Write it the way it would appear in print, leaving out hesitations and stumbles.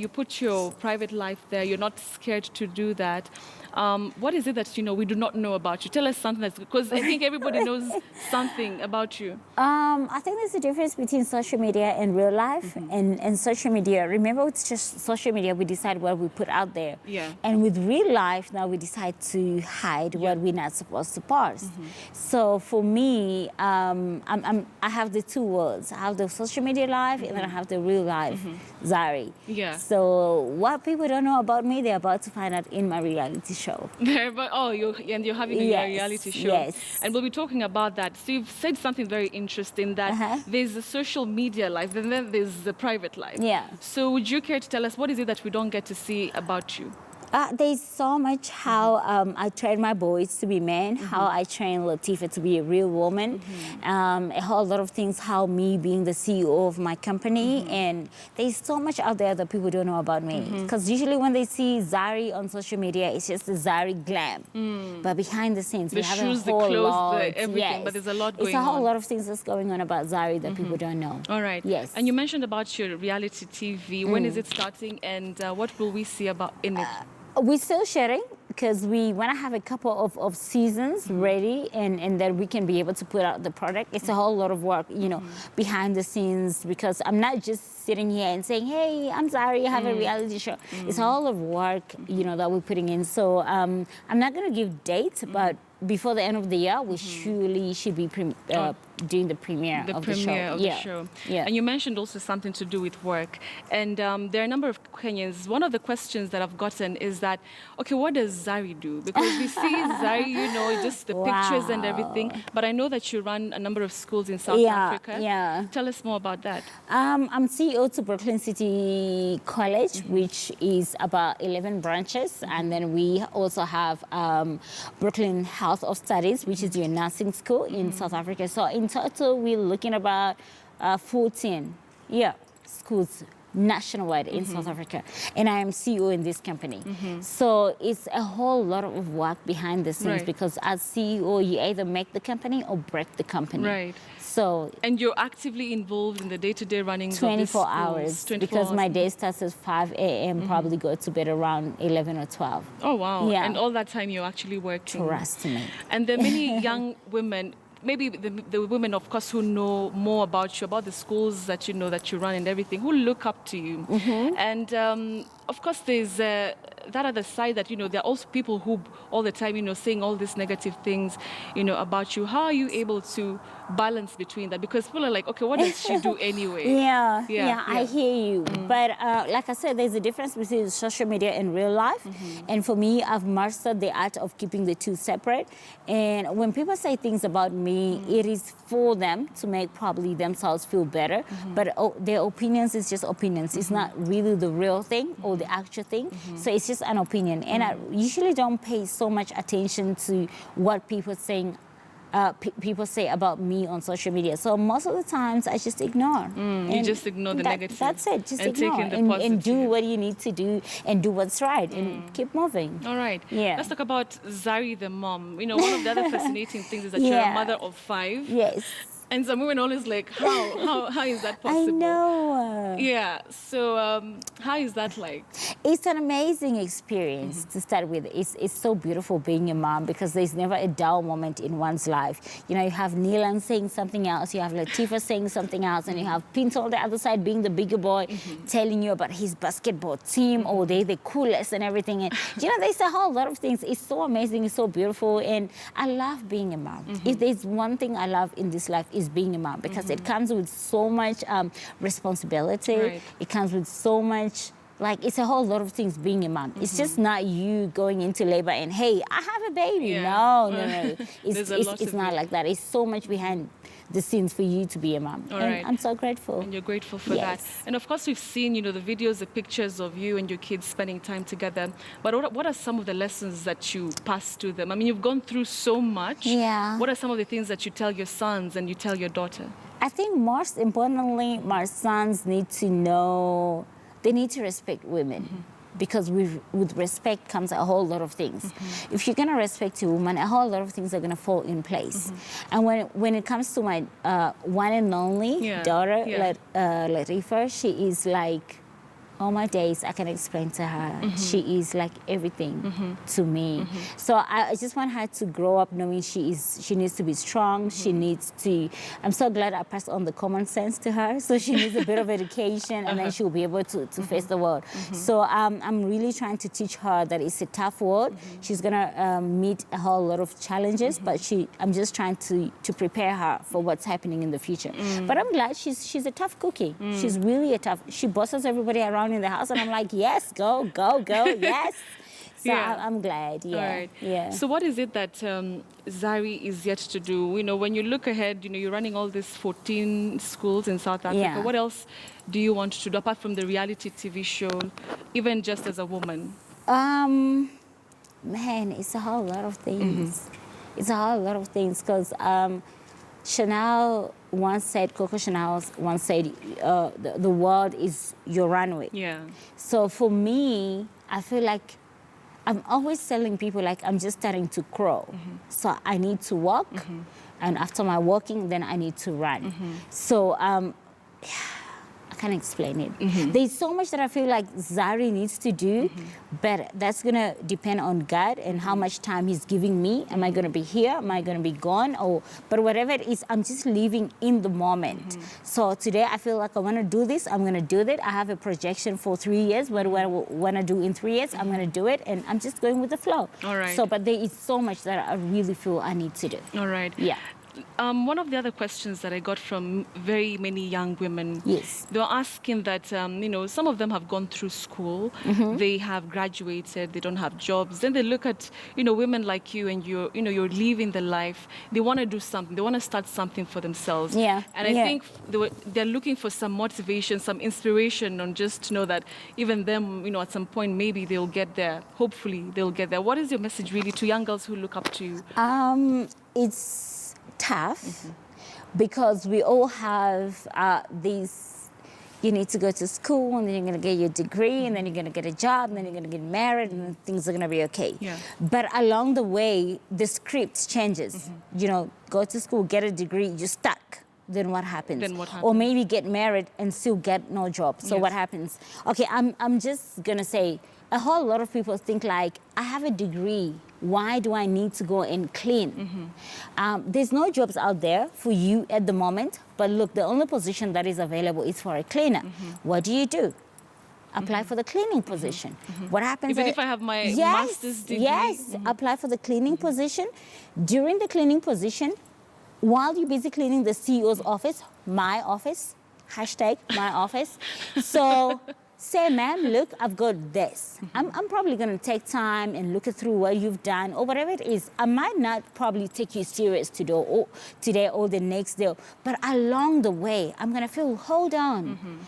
You put your private life there. You're not scared to do that. What is it that we do not know about you? Tell us something that's because I think everybody knows something about you. I think there's a difference between social media and real life. And social media, remember, it's just social media. We decide what we put out there. Yeah. And with real life, now we decide to hide what we're not supposed to post. So for me, I have the two worlds. I have the social media life, and then I have the real life, Zari. Yeah. So what people don't know about me, they're about to find out in my reality show. But you're having a reality show. Yes. And we'll be talking about that. So you've said something very interesting that there's the social media life and then there's the private life. Yeah. So would you care to tell us what is it that we don't get to see about you? There's so much how I train my boys to be men, how I train Latifa to be a real woman, a whole lot of things, how me being the CEO of my company, and there's so much out there that people don't know about me. Because usually when they see Zari on social media, it's just the Zari glam. But behind the scenes, we have shoes, a whole the clothes, lot. everything, but there's a lot going on. It's a whole lot of things that's going on about Zari that people don't know. All right. Yes. And you mentioned about your reality TV. When is it starting, and what will we see about in it? We're still sharing because we want to have a couple of seasons ready and then we can be able to put out the product. It's a whole lot of work, behind the scenes, because I'm not just sitting here and saying, hey, I'm Zari, I have a reality show. It's a whole lot of work, that we're putting in. So I'm not going to give dates, but before the end of the year, we surely should be doing the premiere of the show. Yeah. And you mentioned also something to do with work. And there are a number of Kenyans. One of the questions that I've gotten is that, okay, what does Zari do? Because we see Zari, just the pictures and everything. But I know that you run a number of schools in South Africa. Yeah. Tell us more about that. I'm CEO to Brooklyn City College, which is about 11 branches. And then we also have Brooklyn Health of Studies, which is your nursing school in South Africa. So in total, we're looking about 14 schools nationwide in South Africa. And I am CEO in this company. So it's a whole lot of work behind the scenes because as CEO, you either make the company or break the company. Right. So, and you're actively involved in the day-to-day running 24 hours 24 because hours. my day starts at 5 a.m. Probably go to bed around 11 or 12. Oh, wow. Yeah. And all that time you're actually working. Trust me. And there are many young women, maybe the women, of course, who know more about you, about the schools that that you run and everything, who look up to you. And of course, there's that other side that, there are also people who all the time, saying all these negative things, about you. How are you able to balance between that? Because people are like, okay, what does she do anyway? Yeah, I hear you. But like I said, there's a difference between social media and real life. And for me, I've mastered the art of keeping the two separate. And when people say things about me, it is for them to make probably themselves feel better. But their opinions is just opinions. It's not really the real thing or the actual thing. So it's just an opinion. And I usually don't pay so much attention to what people saying. People say about me on social media. So most of the times I just ignore. You just ignore the negative. That's it. Just and ignore take in the and do what you need to do and do what's right and keep moving. All right. Yeah. Let's talk about Zari the mom. One of the other fascinating things is that you're a mother of 5. Yes. And some women always like, how is that possible? I know. Yeah. So how is that like? It's an amazing experience to start with. It's so beautiful being a mom because there's never a dull moment in one's life. You have Nilan saying something else, you have Latifa saying something else, and you have Pinto on the other side being the bigger boy telling you about his basketball team or they're the coolest and everything. And there's a whole lot of things. It's so amazing, it's so beautiful, and I love being a mom. If there's one thing I love in this life, is being a mom because it comes with so much responsibility. Right. It comes with so much, it's a whole lot of things being a mom. It's just not you going into labor and, hey, I have a baby. Yeah. No. It's not it. like that. It's so much behind the scenes for you to be a mom. All right. I'm so grateful. And you're grateful for that. And of course, we've seen, the videos, the pictures of you and your kids spending time together. But what are some of the lessons that you pass to them? I mean, you've gone through so much. Yeah. What are some of the things that you tell your sons and you tell your daughter? I think most importantly, my sons need to know, they need to respect women. Because with respect comes a whole lot of things. If you're gonna respect a woman, a whole lot of things are gonna fall in place. And when it comes to my one and only daughter, Latifa, she is like all my days, I can explain to her she is like everything to me. So I just want her to grow up knowing she needs to be strong. She needs to. I'm so glad I passed on the common sense to her. So she needs a bit of education, and then she'll be able to face the world. So I'm really trying to teach her that it's a tough world. She's gonna meet a whole lot of challenges, but I'm just trying to prepare her for what's happening in the future. But I'm glad she's a tough cookie. She's really a tough. She bosses everybody around in the house, and I'm like, yes, go, yes. So I'm glad, All right. So what is it that Zari is yet to do? You know, when you look ahead, you know, you're running all these 14 schools in South Africa. Yeah. What else do you want to do apart from the reality TV show, even just as a woman? Man, it's a whole lot of things. It's a whole lot of things because Chanel once said, Coco Chanel once said, the world is your runway. Yeah. So for me, I feel like I'm always telling people like I'm just starting to crawl. So I need to walk, and after my walking, then I need to run. So I can't explain it. There's so much that I feel like Zari needs to do, but that's gonna depend on God and how much time He's giving me. Am I gonna be here? Am I gonna be gone? But whatever it is, I'm just living in the moment. So today I feel like I wanna do this, I'm gonna do that. I have a projection for 3 years, what I wanna do in 3 years, I'm gonna do it, and I'm just going with the flow. All right. So, but there is so much that I really feel I need to do. All right. Yeah. One of the other questions that I got from very many young women, they were asking that, you know, some of them have gone through school, they have graduated, they don't have jobs. Then they look at, you know, women like you, and you're living the life. They want to do something. They want to start something for themselves. Yeah. And I think they're looking for some motivation, some inspiration on just to know that even them, you know, at some point maybe they'll get there. Hopefully they'll get there. What is your message really to young girls who look up to you? It's tough because we all have these, you need to go to school, and then you're going to get your degree, and then you're going to get a job, and then you're going to get married, and then things are going to be okay. Yeah. But along the way, the script changes. You know, go to school, get a degree, you're stuck. Then what happens? Or maybe get married and still get no job. So what happens? Okay, I'm just going to say, a whole lot of people think like, I have a degree. Why do I need to go and clean? There's no jobs out there for you at the moment. But look, the only position that is available is for a cleaner. What do? Apply for the cleaning position. What happens? Even if I have my master's degree? Yes, apply for the cleaning position. During the cleaning position, while you're busy cleaning the CEO's office, my office, hashtag my office. So say, ma'am, look, I've got this. I'm probably going to take time and look through what you've done or whatever it is. I might not probably take you serious today or the next day, but along the way, I'm going to feel, hold on.